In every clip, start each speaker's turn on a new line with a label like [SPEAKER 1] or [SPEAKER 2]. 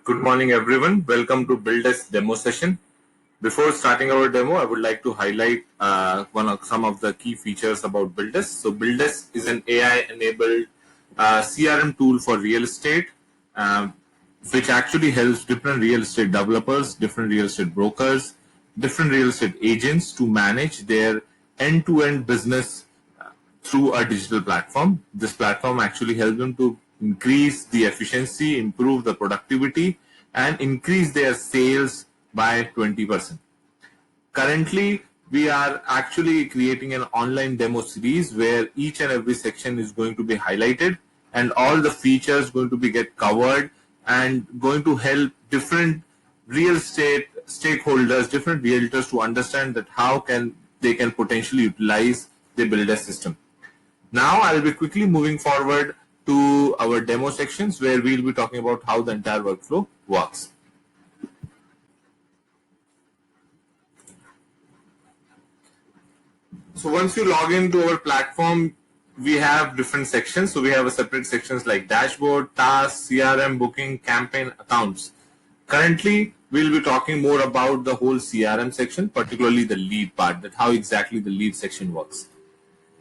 [SPEAKER 1] Good morning, everyone. Welcome to BuildDesk demo session. Before starting our demo, I would like to highlight some of the key features about BuildDesk. So BuildDesk is an AI-enabled CRM tool for real estate, which actually helps different real estate developers, different real estate brokers, different real estate agents to manage their end-to-end business through a digital platform. This platform actually helps them to increase the efficiency, improve the productivity, and increase their sales by 20%. Currently, we are actually creating an online demo series where each and every section is going to be highlighted and all the features going to be get covered and going to help different real estate stakeholders, different realtors to understand that how they can potentially utilize the BuildDesk system. Now I'll be quickly moving forward to our demo sections where we'll be talking about how the entire workflow works. So once you log into our platform, we have different sections. So we have a separate sections like dashboard, tasks, CRM, booking, campaign, accounts. Currently, we'll be talking more about the whole CRM section, particularly the lead part, that how exactly the lead section works.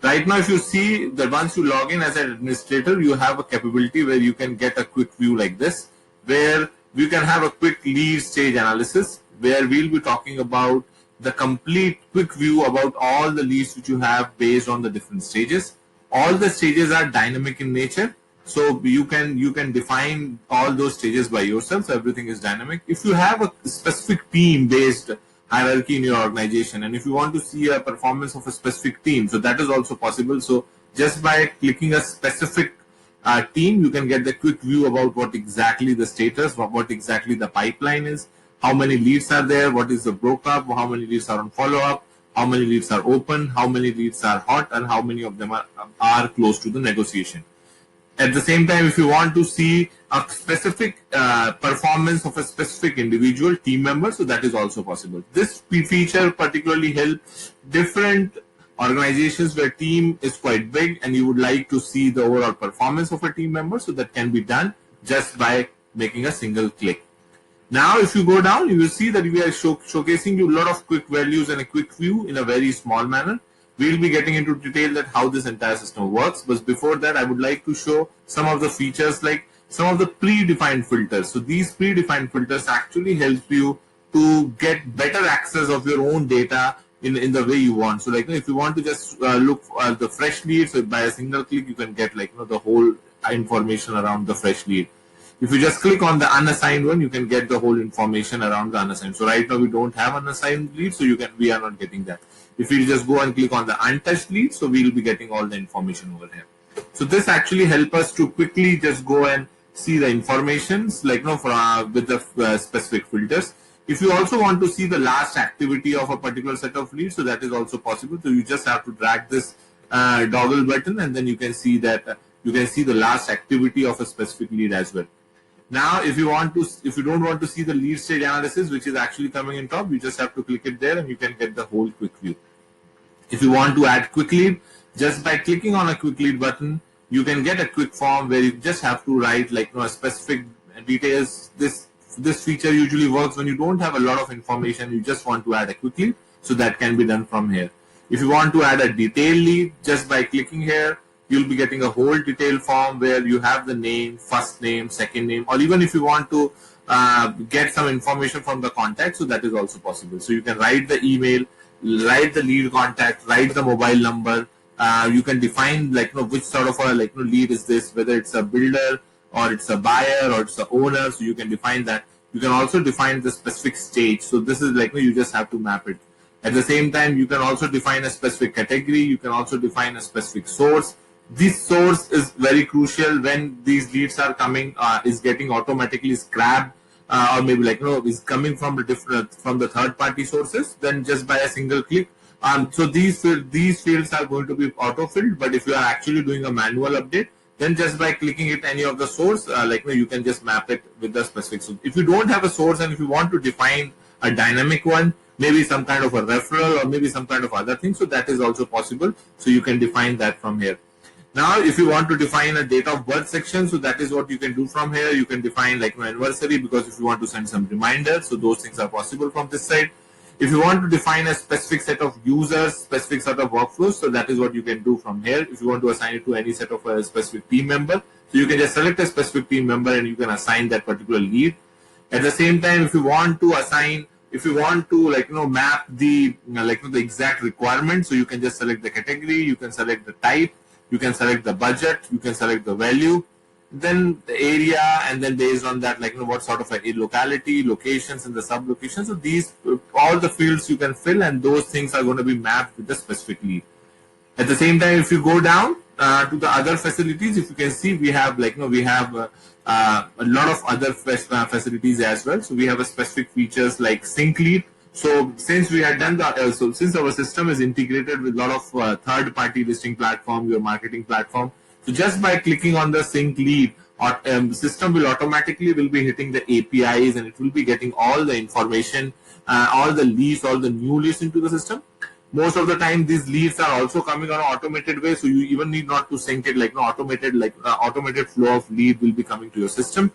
[SPEAKER 1] Right now, if you see that once you log in as an administrator, you have a capability where you can get a quick view like this, where you can have a quick lead stage analysis, where we'll be talking about the complete quick view about all the leads which you have based on the different stages. All the stages are dynamic in nature, so you can define all those stages by yourself. So everything is dynamic. If you have a specific team based hierarchy in your organization, and if you want to see a performance of a specific team, so that is also possible. So just by clicking a specific team, you can get the quick view about what exactly the status, what exactly the pipeline is, how many leads are there, what is the broker, how many leads are on follow-up, how many leads are open, how many leads are hot, and how many of them are close to the negotiation. At the same time, if you want to see a specific performance of a specific individual team member, so that is also possible. This feature particularly helps different organizations where team is quite big and you would like to see the overall performance of a team member, so that can be done just by making a single click. Now, if you go down, you will see that we are showcasing you a lot of quick values and a quick view in a very small manner. We'll be getting into detail that how this entire system works. But before that, I would like to show some of the features, like some of the predefined filters. So these predefined filters actually help you to get better access of your own data in the way you want. So like if you want to just look at the fresh lead, so by a single click, you can get like the whole information around the fresh lead. If you just click on the unassigned one, you can get the whole information around the unassigned. So right now we don't have unassigned lead, so we are not getting that. If you just go and click on the untouched lead, so we'll be getting all the information over here. So this actually helps us to quickly just go and see the informations like with the specific filters. If you also want to see the last activity of a particular set of leads, so that is also possible. So you just have to drag this toggle button, and then you can see that you can see the last activity of a specific lead as well. Now, if you don't want to see the lead stage analysis, which is actually coming in top, you just have to click it there and you can get the whole quick view. If you want to add quick lead, just by clicking on a quick lead button, you can get a quick form where you just have to write a specific details. This feature usually works when you don't have a lot of information, you just want to add a quick lead, so that can be done from here. If you want to add a detailed lead, just by clicking here, you'll be getting a whole detailed form where you have the name, first name, second name, or even if you want to get some information from the contact, so that is also possible. So you can write the email, write the lead contact, write the mobile number. You can define which sort of a lead is this, whether it's a builder or it's a buyer or it's a owner. So you can define that. You can also define the specific stage. So this is you just have to map it. At the same time, you can also define a specific category. You can also define a specific source. This source is very crucial when these leads are coming, is getting automatically scrapped, or maybe is coming from the third party sources. Then just by a single click, so these fields are going to be auto filled. But if you are actually doing a manual update, then just by clicking it any of the source, you can just map it with the specific. So if you don't have a source and if you want to define a dynamic one, maybe some kind of a referral or maybe some kind of other thing, so that is also possible. So you can define that from here. Now, if you want to define a date of birth section, so that is what you can do from here. You can define like anniversary, because if you want to send some reminders, so those things are possible from this side. If you want to define a specific set of users, specific set of workflows, so that is what you can do from here. If you want to assign it to any set of a specific team member, so you can just select a specific team member and you can assign that particular lead. At the same time, if you want to assign, if you want to map the the exact requirement, so you can just select the category, you can select the type, you can select the budget, you can select the value, then the area, and then based on that, what sort of a locality, locations, and the sub locations. So these all the fields you can fill, and those things are going to be mapped with the specific lead. At the same time, if you go down to the other facilities, if you can see, we have we have a lot of other facilities as well. So we have a specific features like sync lead. So since we had done that, since our system is integrated with a lot of third-party listing platform, your marketing platform, so just by clicking on the sync lead, or system will automatically be hitting the APIs, and it will be getting all the information, all the leads, all the new leads into the system. Most of the time, these leads are also coming on an automated way, so you even need not to sync it. Automated flow of lead will be coming to your system.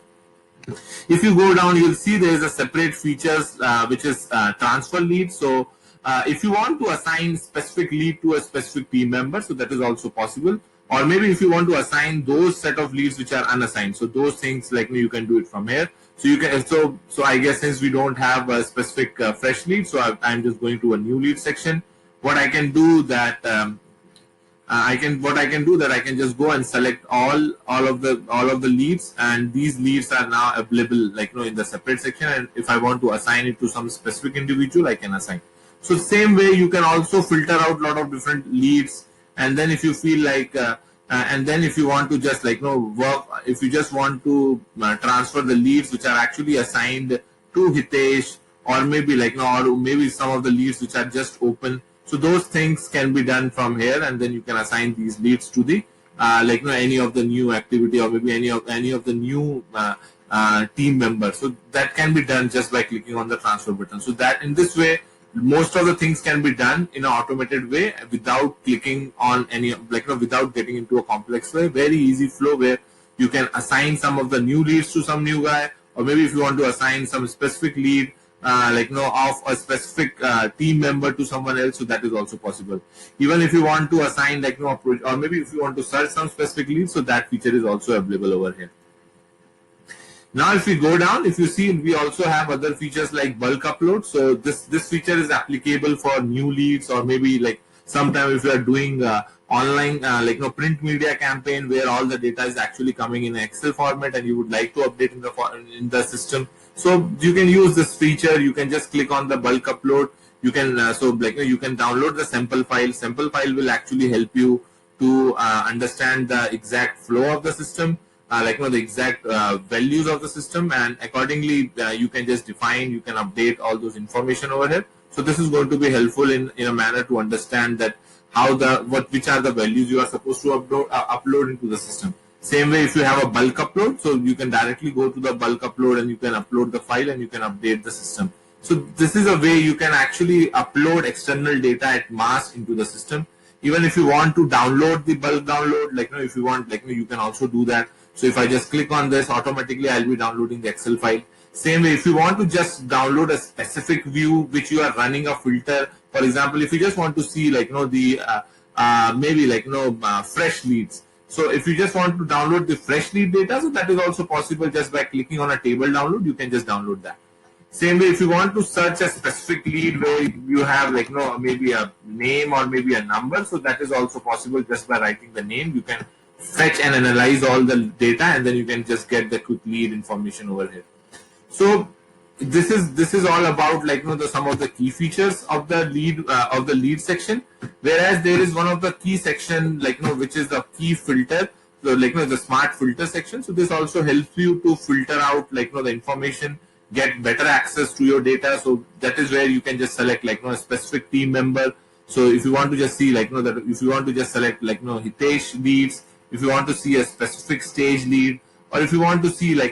[SPEAKER 1] If you go down, you'll see there is a separate features which is transfer lead. So if you want to assign specific lead to a specific team member, so that is also possible. Or maybe if you want to assign those set of leads which are unassigned, so those things you can do it from here. So you can so I guess since we don't have a specific fresh lead, so I'm just going to a new lead section. What I can do that I can just go and select all of the leads, and these leads are now available in the separate section. And if I want to assign it to some specific individual, I can assign. So same way you can also filter out a lot of different leads, and then if you feel and then if you want to just work, if you just want to transfer the leads which are actually assigned to Hitesh, or maybe or maybe some of the leads which are just open. So those things can be done from here, and then you can assign these leads to the any of the new activity, or maybe any of the new team members. So that can be done just by clicking on the transfer button. So that in this way, most of the things can be done in an automated way without clicking on any without getting into a complex way. Very easy flow where you can assign some of the new leads to some new guy, or maybe if you want to assign some specific lead of a specific team member to someone else, so that is also possible. Even if you want to assign or maybe if you want to search some specific leads, so that feature is also available over here. Now if we go down, if you see, we also have other features like bulk upload. So this feature is applicable for new leads, or maybe sometime if you are doing online print media campaign where all the data is actually coming in Excel format, and you would like to update in the system. So you can use this feature. You can just click on the bulk upload. You can you can download the sample file. Sample file will actually help you to understand the exact flow of the system, the exact values of the system, and accordingly you can just define, you can update all those information over here. So this is going to be helpful in a manner to understand that which are the values you are supposed to upload into the system. Same way, if you have a bulk upload, so you can directly go to the bulk upload and you can upload the file and you can update the system. So this is a way you can actually upload external data at mass into the system. Even if you want to download the bulk download, if you want, you can also do that. So if I just click on this, automatically I'll be downloading the Excel file. Same way, if you want to just download a specific view which you are running a filter, for example, if you just want to see fresh leads. So if you just want to download the fresh lead data, so that is also possible just by clicking on a table download. You can just download that. Same way, if you want to search a specific lead where you have maybe a name or maybe a number, so that is also possible just by writing the name. You can fetch and analyze all the data, and then you can just get the quick lead information over here. So this is all about some of the key features of the lead section. Whereas there is one of the key section which is the key filter, so the smart filter section. So this also helps you to filter out the information, get better access to your data. So that is where you can just select a specific team member. So if you want to just see that if you want to just select Hitesh leads, if you want to see a specific stage lead, or if you want to see the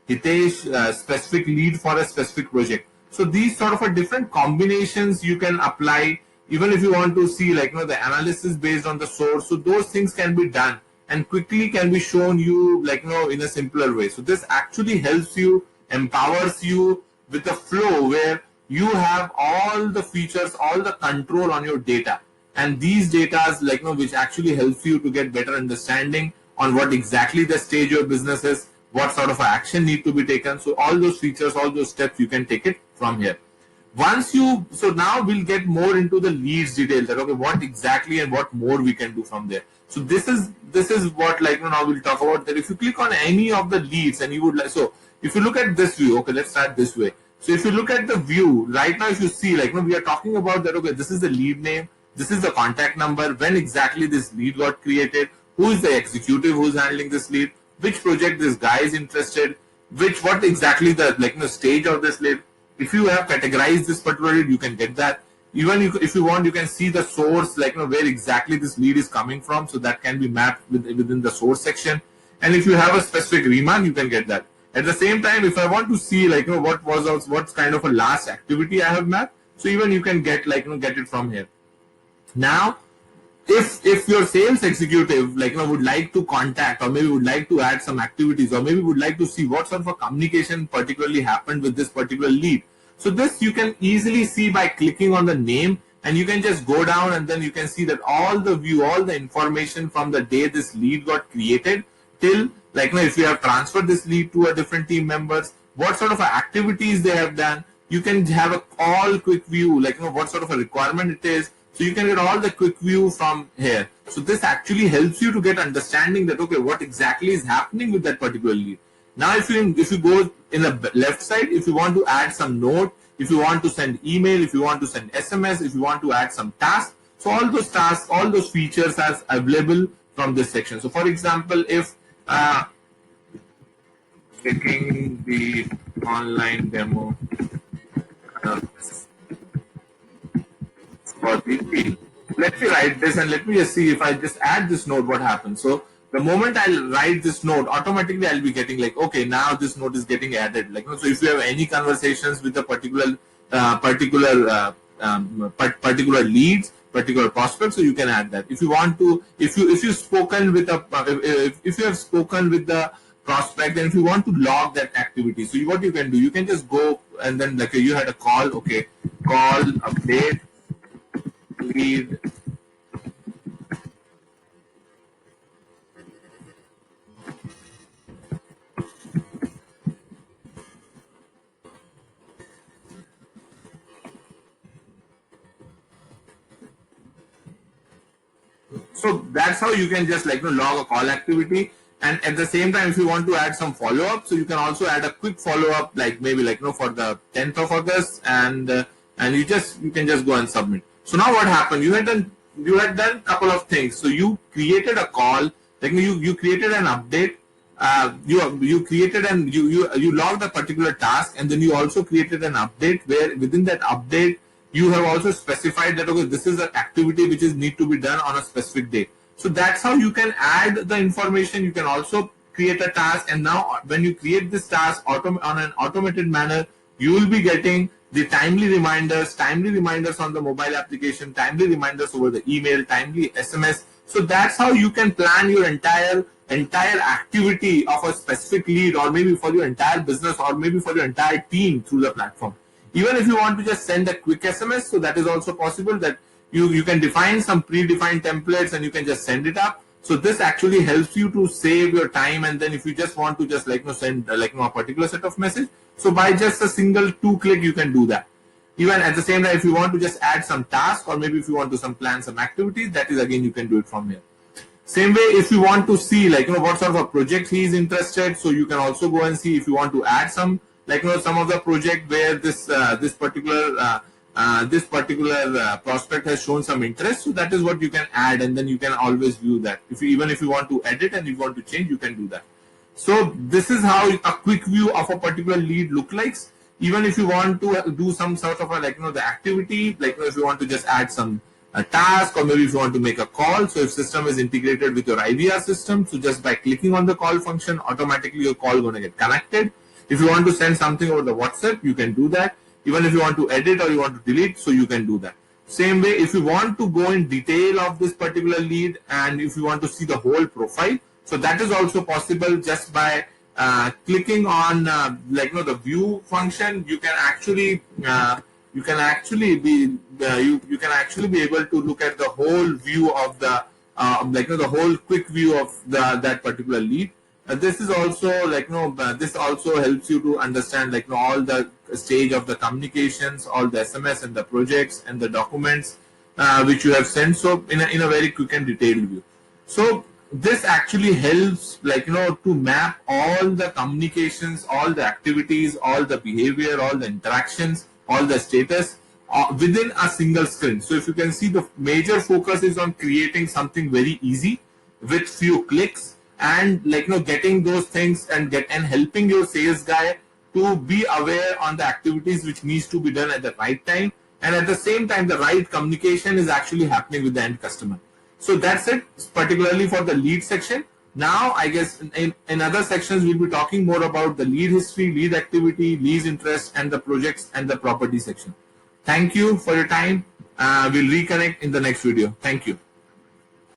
[SPEAKER 1] Hitesh specific lead for a specific project. So these sort of different combinations you can apply even if you want to see the analysis based on the source, so those things can be done and quickly can be shown you in a simpler way. So this actually helps you, empowers you with a flow where you have all the features, all the control on your data, and these data which actually helps you to get better understanding on what exactly the stage your business is, what sort of action need to be taken. So all those features, all those steps, you can take it from here. So now we'll get more into the leads detail, that okay, what exactly and what more we can do from there. So this is what now we'll talk about, that if you click on any of the leads and you would like, so if you look at this view, okay, let's start this way. So if you look at the view right now, if you see we are talking about that, okay, this is the lead name, this is the contact number, when exactly this lead got created, who is the executive who's handling this lead, which project this guy is interested, what exactly the stage of this lead. If you have categorized this particular lead, you can get that. Even if you want, you can see the source, where exactly this lead is coming from. So that can be mapped within the source section. And if you have a specific remark, you can get that. At the same time, if I want to see what's kind of a last activity I have mapped, so even you can get get it from here. Now, if your sales executive would like to contact, or maybe would like to add some activities, or maybe would like to see what sort of a communication particularly happened with this particular lead, so this you can easily see by clicking on the name, and you can just go down and then you can see that all the information from the day this lead got created till if you have transferred this lead to a different team members, what sort of activities they have done. You can have a all quick view, what sort of a requirement it is. So you can get all the quick view from here. So this actually helps you to get understanding that okay, what exactly is happening with that particular lead. Now if you go in the left side, if you want to add some note, if you want to send email, if you want to send SMS, if you want to add some tasks, so all those tasks, all those features are available from this section. So for example, if taking the online demo for the field. Let me write this and let me just see if I just add this note, what happens. So the moment I'll write this note, automatically I'll be getting okay, now this note is getting added. So if you have any conversations with a particular leads, particular prospects, so you can add that. If you want to, if you've spoken with if you have spoken with the prospect, and if you want to log that activity, so what you can do, you can just go and then you had a call, okay, call update lead so that's how you can just log a call activity. And at the same time, if you want to add some follow-up, so you can also add a quick follow-up, maybe for the 10th of August, and you can just go and submit. So now what happened? You had done a couple of things. So you created a call, you created an update, you created and you logged a particular task, and then you also created an update where within that update you have also specified that okay, this is an activity which is need to be done on a specific day. So that's how you can add the information. You can also create a task, and now when you create this task on an automated manner, you will be getting the timely reminders on the mobile application, timely reminders over the email, timely SMS. So that's how you can plan your entire activity of a specific lead, or maybe for your entire business, or maybe for your entire team through the platform. Even if you want to just send a quick SMS, so that is also possible, that you can define some predefined templates and you can just send it up. So this actually helps you to save your time, and then if you just want to just send a particular set of message, so by just a single 2-click you can do that. Even at the same time, if you want to just add some task, or maybe if you want to plan some activities, that is again you can do it from here. Same way, if you want to see what sort of a project he is interested, so you can also go and see if you want to add some some of the project where this particular prospect has shown some interest. So that is what you can add, and then you can always view that. Even if you want to edit and you want to change, you can do that. So this is how a quick view of a particular lead look like. Even if you want to do some sort of a the activity, if you want to just add some task, or maybe if you want to make a call. So if system is integrated with your IVR system, so just by clicking on the call function, automatically your call going to get connected. If you want to send something over the WhatsApp, you can do that. Even if you want to edit or you want to delete, so you can do that. Same way, if you want to go in detail of this particular lead and if you want to see the whole profile, so that is also possible just by clicking on the view function. You can actually you can actually be able to look at the whole view of the the whole quick view of that particular lead. This is also this also helps you to understand all the stage of the communications, all the SMS and the projects and the documents which you have sent. So in a very quick and detailed view. So this actually helps to map all the communications, all the activities, all the behavior, all the interactions, all the status within a single screen. So if you can see, the major focus is on creating something very easy with few clicks, and getting those things and helping your sales guy to be aware on the activities which needs to be done at the right time, and at the same time the right communication is actually happening with the end customer. So that's it, particularly for the lead section. Now I guess in other sections we'll be talking more about the lead history, lead activity, lead interest, and the projects and the property section. Thank you for your time. We'll reconnect in the next video. Thank you.